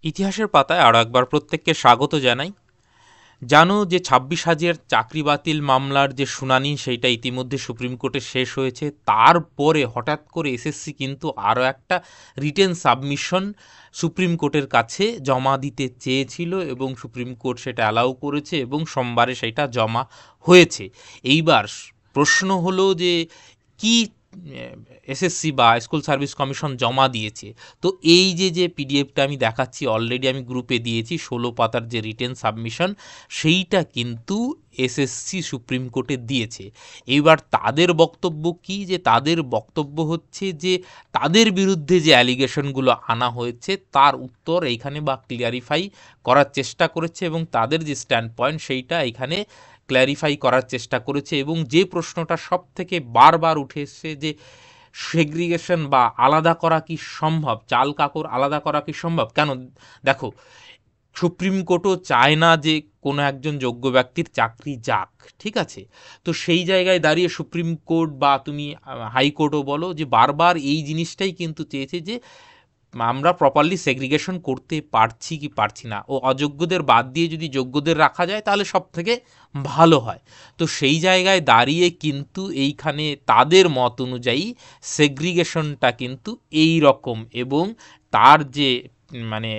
ইতিহাসের পাতায় আরও একবার প্রত্যেককে স্বাগত জানাই। জানো যে 26,000 চাকরি বাতিল মামলার যে শুনানি সেইটা ইতিমধ্যে সুপ্রিম কোর্টে শেষ হয়েছে। তারপরে হঠাৎ করে এসএসসি কিন্তু আরও একটা রিটেন সাবমিশন সুপ্রিম কোর্টের কাছে জমা দিতে চেয়েছিল এবং সুপ্রিম কোর্ট সেটা অ্যালাউ করেছে এবং সোমবারে সেটা জমা হয়েছে। এইবার প্রশ্ন হলো যে কি এসএসসি বা স্কুল সার্ভিস কমিশন জমা দিয়েছে। তো এই যে পিডিএফটা আমি দেখাচ্ছি, অলরেডি আমি গ্রুপে দিয়েছি 16 পাতার যে রিটেন সাবমিশন, সেইটা কিন্তু এসএসসি সুপ্রিম কোর্টে দিয়েছে। এইবার তাদের বক্তব্য কি, যে তাদের বক্তব্য হচ্ছে যে তাদের বিরুদ্ধে যে অ্যালিগেশনগুলো আনা হয়েছে তার উত্তর এইখানে বা ক্লিয়ারিফাই করার চেষ্টা করেছে এবং তাদের যে স্ট্যান্ড পয়েন্ট সেইটা এখানে ক্ল্যারিফাই করার চেষ্টা করেছে। এবং যে প্রশ্নটা সব থেকে বারবার উঠে এসছে যে সেগ্রিগেশন বা আলাদা করা কি সম্ভব, চাল কাকর আলাদা করা কি সম্ভব, কেন দেখো সুপ্রিম কোর্টও চায় না যে কোনো একজন যোগ্য ব্যক্তির চাকরি যাক, ঠিক আছে। তো সেই জায়গায় দাঁড়িয়ে সুপ্রিম কোর্ট বা তুমি হাইকোর্টও বলো যে বারবার এই জিনিসটাই কিন্তু চেয়েছে যে আমরা প্রপারলি সেগ্রিগেশন করতে পারছি কি পারছি না, ও অযোগ্যদের বাদ দিয়ে যদি যোগ্যদের রাখা যায় তাহলে সব থেকে ভালো হয়। তো সেই জায়গায় দাঁড়িয়ে কিন্তু এইখানে তাদের মত অনুযায়ী সেগ্রিগেশনটা কিন্তু এই রকম এবং তার যে মানে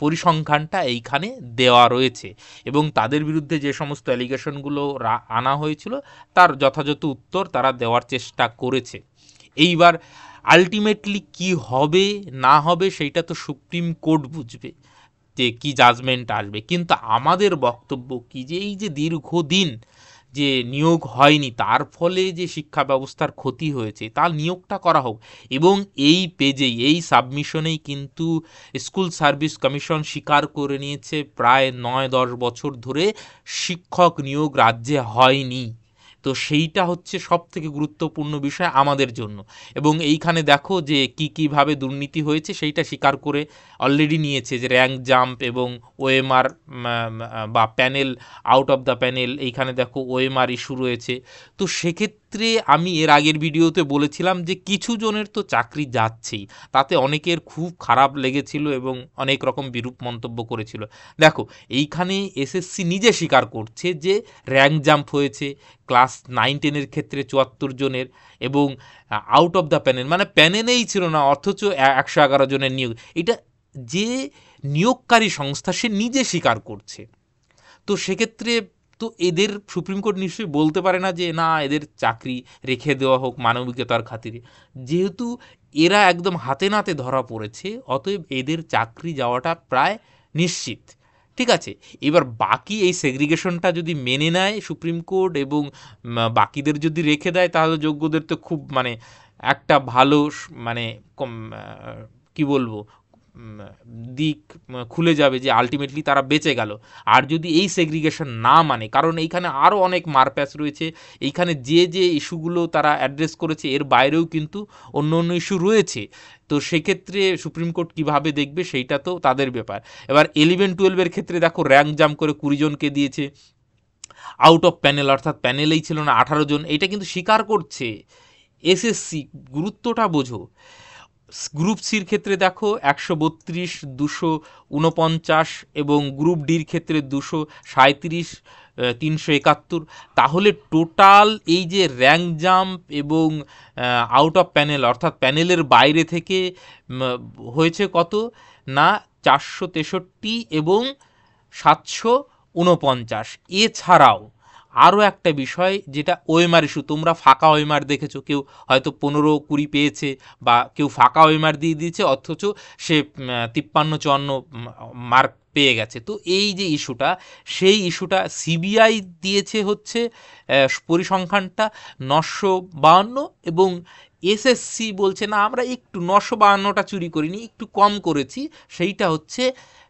পরিসংখ্যানটা এইখানে দেওয়া রয়েছে এবং তাদের বিরুদ্ধে যে সমস্ত অ্যালিগেশনগুলো আনা হয়েছিল তার যথাযথ উত্তর তারা দেওয়ার চেষ্টা করেছে। এইবার আলটিমেটলি কি হবে না হবে সেইটা তো সুপ্রিম কোর্ট বুঝবে যে কি জাজমেন্ট আসবে, কিন্তু আমাদের বক্তব্য কি যে এই যে দীর্ঘদিন যে নিয়োগ হয়নি তার ফলে যে শিক্ষা ব্যবস্থার ক্ষতি হয়েছে তার নিয়োগটা করা হোক। এবং এই পেজেই এই সাবমিশনেই কিন্তু স্কুল সার্ভিস কমিশন স্বীকার করে নিয়েছে প্রায় 9-10 বছর ধরে শিক্ষক নিয়োগ রাজ্যে হয়নি। তো সেইটা হচ্ছে সব থেকে গুরুত্বপূর্ণ বিষয় আমাদের জন্য। এবং এইখানে দেখো যে কীভাবে দুর্নীতি হয়েছে সেইটা স্বীকার করে অলরেডি নিয়েছে, যে র্যাঙ্ক জাম্প এবং ওএমআর বা panel, out of the panel, এইখানে দেখো ওএমআর ইস্যু রয়েছে। তো সেক্ষেত্রে আমি এর আগের ভিডিওতে বলেছিলাম যে কিছু জনের তো চাকরি যাচ্ছেই, তাতে অনেকের খুব খারাপ লেগেছিল এবং অনেক রকম বিরূপ মন্তব্য করেছিল। দেখো এইখানে এসএসসি নিজে স্বীকার করছে যে র্যাঙ্ক জাম্প হয়েছে ক্লাস 9-10 ক্ষেত্রে 74 জনের, এবং আউট অফ দ্য প্যানেল মানে প্যানেলেই ছিল না অথচ 111 জনের নিয়োগ, এটা যে নিয়োগকারী সংস্থা সে নিজে স্বীকার করছে। তো সেক্ষেত্রে তো এদের সুপ্রিম কোর্ট নিশ্চয়ই বলতে পারে না যে না এদের চাকরি রেখে দেওয়া হোক মানবিকতার খাতিরে, যেহেতু এরা একদম হাতে নাতে ধরা পড়েছে অতএব এদের চাকরি যাওয়াটা প্রায় নিশ্চিত। ঠিক আছে, এবার বাকি এই সেগ্রিগেশনটা যদি মেনে নেয় সুপ্রিম কোর্ট এবং বাকিদের যদি রেখে দেয় তাহলে যোগ্যদের তো খুব মানে একটা ভালো মানে কি বলবো দিক খুলে যাবে যে আলটিমেটলি তারা বেঁচে গেল। আর যদি এই সেগ্রিগেশন না মানে, কারণ এইখানে আরও অনেক মারপ্যাচ রয়েছে, এইখানে যে ইস্যুগুলো তারা অ্যাড্রেস করেছে এর বাইরেও কিন্তু অন্য অন্য ইস্যু রয়েছে। তো সেক্ষেত্রে সুপ্রিম কোর্ট কীভাবে দেখবে সেইটা তো তাদের ব্যাপার। এবার 11-12 ক্ষেত্রে দেখো র্যাঙ্ক জাম্প করে 20 জনকে দিয়েছে, আউট অফ প্যানেল অর্থাৎ প্যানেলেই ছিল না 18 জন, এটা কিন্তু স্বীকার করছে এসএসসি। গুরুত্বটা বোঝো। গ্রুপ সির ক্ষেত্রে দেখো 132, 249 এবং গ্রুপ ডির ক্ষেত্রে 237, 371। তাহলে টোটাল এই যে র্যাঙ্ক জাম্প এবং আউট অফ প্যানেল অর্থাৎ প্যানেলের বাইরে থেকে হয়েছে কত না 463 এবং 749। এছাড়াও আরও একটা বিষয় যেটা ওএমআর ইস্যু, তোমরা ফাঁকা ওএমআর দেখেছো, কেউ হয়তো 15-20 পেয়েছে বা কেউ ফাঁকা ওএমআর দিয়ে দিয়েছে অথচ সে 53-54 মার্ক পেয়ে গেছে। তো এই যে ইস্যুটা, সেই ইস্যুটা সিবিআই দিয়েছে হচ্ছে পরিসংখ্যানটা 952 এবং এসএসসি বলছে না আমরা একটু 952টা চুরি করিনি, একটু কম করেছি, সেইটা হচ্ছে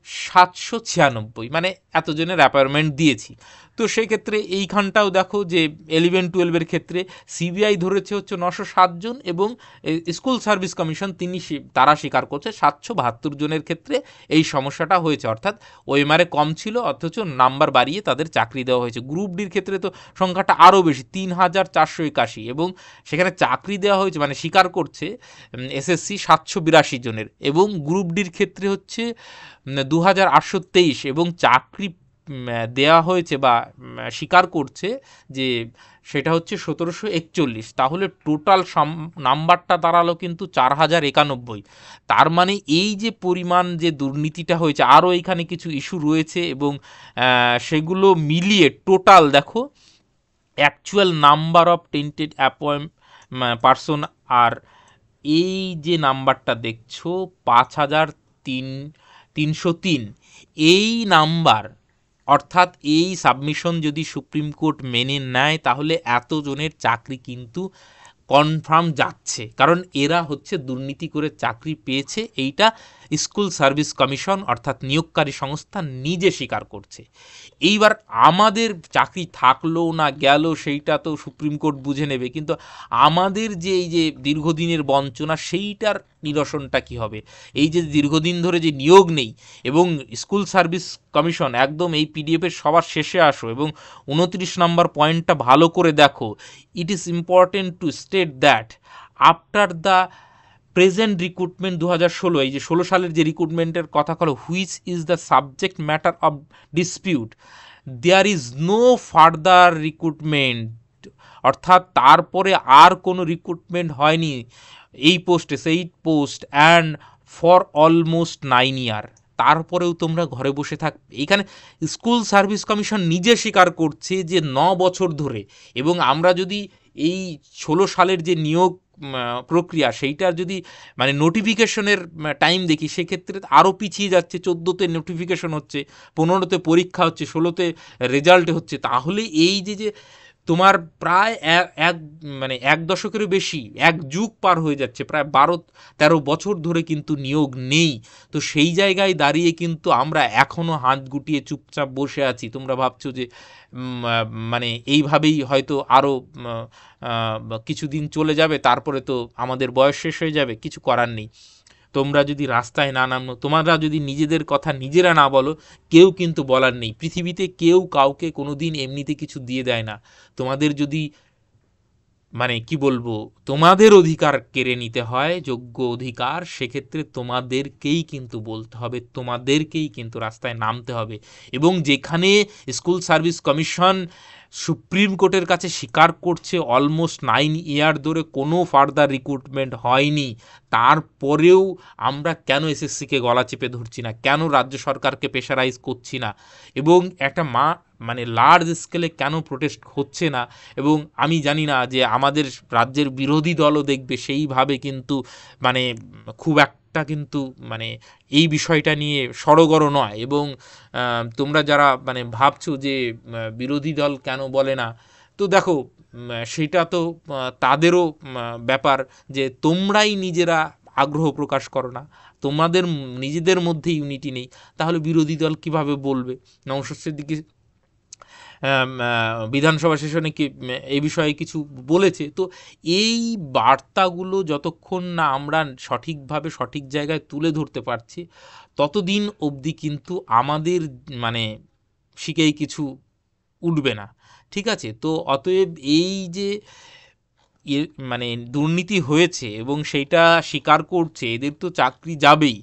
796, মানে এতজনের অ্যাপয়েন্টমেন্ট দিয়েছি। তো সেক্ষেত্রে এইখানটাও দেখো যে 11-12 ক্ষেত্রে সিবিআই ধরেছে হচ্ছে 907 জন, এবং স্কুল সার্ভিস কমিশন তারা স্বীকার করছে 772 জনের ক্ষেত্রে এই সমস্যাটা হয়েছে, অর্থাৎ ওএমআরএ কম ছিল অথচ নাম্বার বাড়িয়ে তাদের চাকরি দেওয়া হয়েছে। গ্রুপ ডির ক্ষেত্রে তো সংখ্যাটা আরও বেশি, 3481, এবং সেখানে চাকরি দেওয়া হয়েছে মানে স্বীকার করছে এসএসসি 782 জনের, এবং গ্রুপ ডির ক্ষেত্রে হচ্ছে 2823, এবং চাকরি দেয়া হয়েছে বা স্বীকার করছে যে সেটা হচ্ছে 1741। তাহলে টোটাল নাম্বারটা দাঁড়ালো কিন্তু 4091। তার মানে এই যে পরিমাণ যে দুর্নীতিটা হয়েছে, আরও এখানে কিছু ইস্যু রয়েছে, এবং সেগুলো মিলিয়ে টোটাল দেখো actual number of tainted person, আর এই যে নাম্বারটা দেখছো 5303, এই নাম্বার, অর্থাৎ এই সাবমিশন যদি সুপ্রিম কোর্ট মেনে নেয় তাহলে এতজনের চাকরি কিন্তু কনফার্ম যাচ্ছে, কারণ এরা হচ্ছে দুর্নীতি করে চাকরি পেয়েছে, এইটা স্কুল সার্ভিস কমিশন অর্থাৎ নিয়োগকারী সংস্থা নিজে স্বীকার করছে। এইবার আমাদের চাকরি থাকলো না গেল সেইটা তো সুপ্রিম কোর্ট বুঝে নেবে, কিন্তু আমাদের যে এই যে দীর্ঘদিনের বঞ্চনা সেইটার নিরসনটা কি হবে? এই যে দীর্ঘদিন ধরে যে নিয়োগ নেই, এবং স্কুল সার্ভিস কমিশন একদম এই পিডিএফের সবার শেষে আসো এবং 29 নম্বর পয়েন্টটা ভালো করে দেখো। It is important to state that after the present recruitment 2016, এই যে 16 সালের যে রিক্রুটমেন্টের কথা বলো, which is the subject matter of dispute, there is no further recruitment, অর্থাৎ তারপরে আর কোনো রিক্রুটমেন্ট হয়নি এই পোস্টে, সেই post, and for almost 9 year, তারপরেও তোমরা ঘরে বসে থাক। এইখানে স্কুল সার্ভিস কমিশন নিজে স্বীকার করছে যে 9 বছর ধরে, এবং আমরা যদি এই 16 সালের যে নিয়োগ প্রক্রিয়া সেইটার যদি মানে নোটিফিকেশনের টাইম দেখি, সেক্ষেত্রে আরও পিছিয়ে যাচ্ছে। 14তে নোটিফিকেশন হচ্ছে, 15তে পরীক্ষা হচ্ছে, 16তে রেজাল্ট হচ্ছে। তাহলে এই যে তোমার প্রায় মানে 1 দশকেরও বেশি, 1 যুগ পার হয়ে যাচ্ছে, প্রায় 12-13 বছর ধরে কিন্তু নিয়োগ নেই। তো সেই জায়গায় দাঁড়িয়ে কিন্তু আমরা এখনও হাত গুটিয়ে চুপচাপ বসে আছি। তোমরা ভাবছো যে মানে এইভাবেই হয়তো আরও কিছুদিন চলে যাবে, তারপরে তো আমাদের বয়স শেষ হয়ে যাবে, কিছু করার নেই। তোমরা যদি রাস্তায় না নামো, তোমরা যদি নিজেদের কথা নিজেরা না বলো, কেউ কিন্তু বলার নেই। পৃথিবীতে কেউ কাউকে কোনো দিন এমনিতে কিছু দিয়ে দেয় না। তোমাদের যদি মানে কি বলবো, তোমাদের অধিকার কেড়ে নিতে হয়, যোগ্য অধিকার, সেক্ষেত্রে তোমাদেরকেই কিন্তু বলতে হবে, তোমাদেরকেই কিন্তু রাস্তায় নামতে হবে। এবং যেখানে স্কুল সার্ভিস কমিশন সুপ্রিম কোর্টের কাছে স্বীকার করছে অলমোস্ট 9 ইয়ার ধরে কোনো ফার্দার রিক্রুটমেন্ট হয়নি, তারপরেও আমরা কেন এসএসসিকে গলা চেপে ধরছি না, কেন রাজ্য সরকারকে প্রেশারাইজ করছি না, এবং একটা মানে লার্জ স্কেলে কেন প্রোটেস্ট হচ্ছে না? এবং আমি জানি না যে আমাদের রাজ্যের বিরোধী দলও দেখবে সেইভাবে কিন্তু মানে খুব একটা কিন্তু মানে এই বিষয়টা নিয়ে সড়গড় নয়। এবং তোমরা যারা মানে ভাবছো যে বিরোধী দল কেন বলে না, তো দেখো সেটা তো তাদেরও ব্যাপার, যে তোমরাই নিজেরা আগ্রহ প্রকাশ করো না, তোমাদের নিজেদের মধ্যে ইউনিটি নেই, তাহলে বিরোধী দল কিভাবে বলবে? নওশাদ সিদ্দিকী বিধানসভা সেশনে কি এই বিষয়ে কিছু বলেছে? তো এই বার্তাগুলো যতক্ষণ না আমরা সঠিকভাবে সঠিক জায়গায় তুলে ধরতে পারছি, ততদিন অবধি কিন্তু আমাদের মানে শিখেই কিছু উঠবে না। ঠিক আছে? তো অতএব এই যে মানে দুর্নীতি হয়েছে এবং সেইটা স্বীকার করছে, এদের তো চাকরি যাবেই,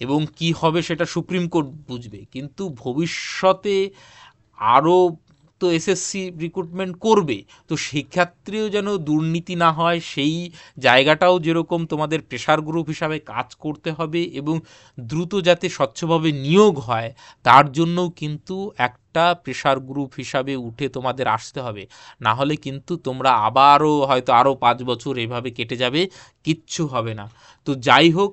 এবং কি হবে সেটা সুপ্রিম কোর্ট বুঝবে। কিন্তু ভবিষ্যতে আরও তো এসএসসি রিক্রুটমেন্ট করবে, তো সেক্ষেত্রেও যেন দুর্নীতি না হয়, সেই জায়গাটাও যেরকম তোমাদের প্রেশার গ্রুপ হিসাবে কাজ করতে হবে, এবং দ্রুত যাতে স্বচ্ছভাবে নিয়োগ হয় তার জন্যও কিন্তু একটা প্রেশার গ্রুপ হিসাবে উঠে তোমাদের আসতে হবে। না হলে কিন্তু তোমরা আবারও হয়তো আরও 5 বছর এভাবে কেটে যাবে, কিচ্ছু হবে না। তো যাই হোক,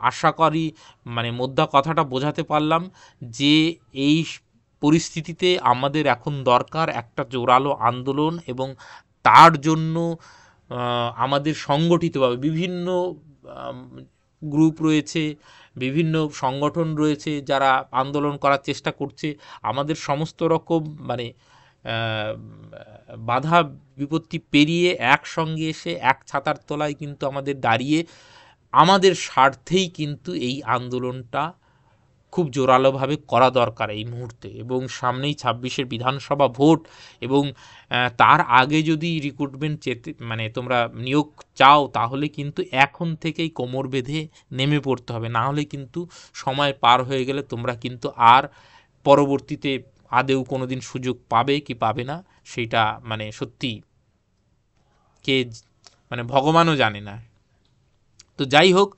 আশা করি মানে মোদ্দা কথাটা বোঝাতে পারলাম যে এই পরিস্থিতিতে আমাদের এখন দরকার একটা জোরালো আন্দোলন, এবং তার জন্য আমাদের সংগঠিতভাবে বিভিন্ন গ্রুপ রয়েছে, বিভিন্ন সংগঠন রয়েছে যারা আন্দোলন করার চেষ্টা করছে। আমাদের সমস্ত রকম মানে বাধা বিপত্তি পেরিয়ে একসঙ্গে এসে এক ছাতার তলায় কিন্তু আমাদের দাঁড়িয়ে আমাদের স্বার্থেই কিন্তু এই আন্দোলনটা খুব জোরালোভাবে করা দরকার এই মুহূর্তে। এবং সামনেই 26-এর বিধানসভা ভোট, এবং তার আগে যদি রিক্রুটমেন্ট মানে তোমরা নিয়োগ চাও, তাহলে কিন্তু এখন থেকেই কোমর বেঁধে নেমে পড়তে হবে, না হলে কিন্তু সময় পার হয়ে গেলে তোমরা কিন্তু আর পরবর্তীতে আদেও কোনো দিন সুযোগ পাবে কি পাবে না সেইটা মানে সত্যি কে মানে ভগবানও জানে না। তো যাই হোক,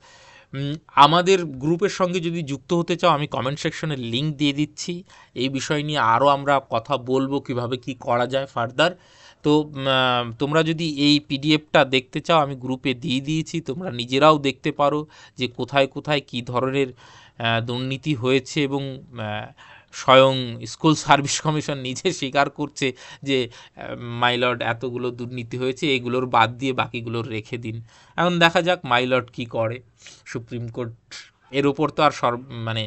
আমাদের গ্রুপের সঙ্গে যদি যুক্ত হতে চাও, আমি কমেন্ট সেকশনে লিঙ্ক দিয়ে দিচ্ছি। এই বিষয় নিয়ে আরও আমরা কথা বলবো কিভাবে কি করা যায় ফার্দার। তো তোমরা যদি এই পিডিএফটা দেখতে চাও, আমি গ্রুপে দিয়ে দিয়েছি, তোমরা নিজেরাও দেখতে পারো যে কোথায় কোথায় কী ধরনের দুর্নীতি হয়েছে। এবং স্বয়ং স্কুল সার্ভিস কমিশন নিজে স্বীকার করছে যে মাইলর্ড এতগুলো দুর্নীতি হয়েছে, এগুলোর বাদ দিয়ে বাকিগুলোর রেখে দিন। এখন দেখা যাক মাইলর্ড কি করে। সুপ্রিম কোর্ট এর ওপর তো আর মানে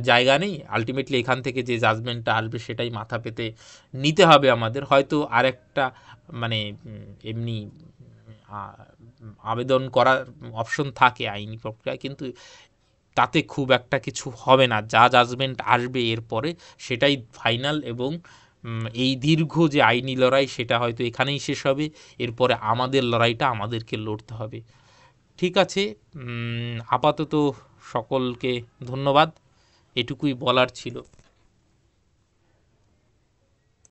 জায়গা নেই। আলটিমেটলি এখান থেকে যে জাজমেন্টটা আসবে সেটাই মাথা পেতে নিতে হবে আমাদের। হয়তো আরেকটা মানে এমনি আবেদন করার অপশন থাকে আইনি প্রক্রিয়া, কিন্তু তাতে খুব একটা কিছু হবে না। যা জাজমেন্ট আসবে এরপরে সেটাই ফাইনাল, এবং এই দীর্ঘ যে আইনি লড়াই সেটা হয়তো এখানেই শেষ হবে। এরপরে আমাদের লড়াইটা আমাদেরকে লড়তে হবে। ঠিক আছে, আপাতত সকলকে ধন্যবাদ, এটুকুই বলার ছিল।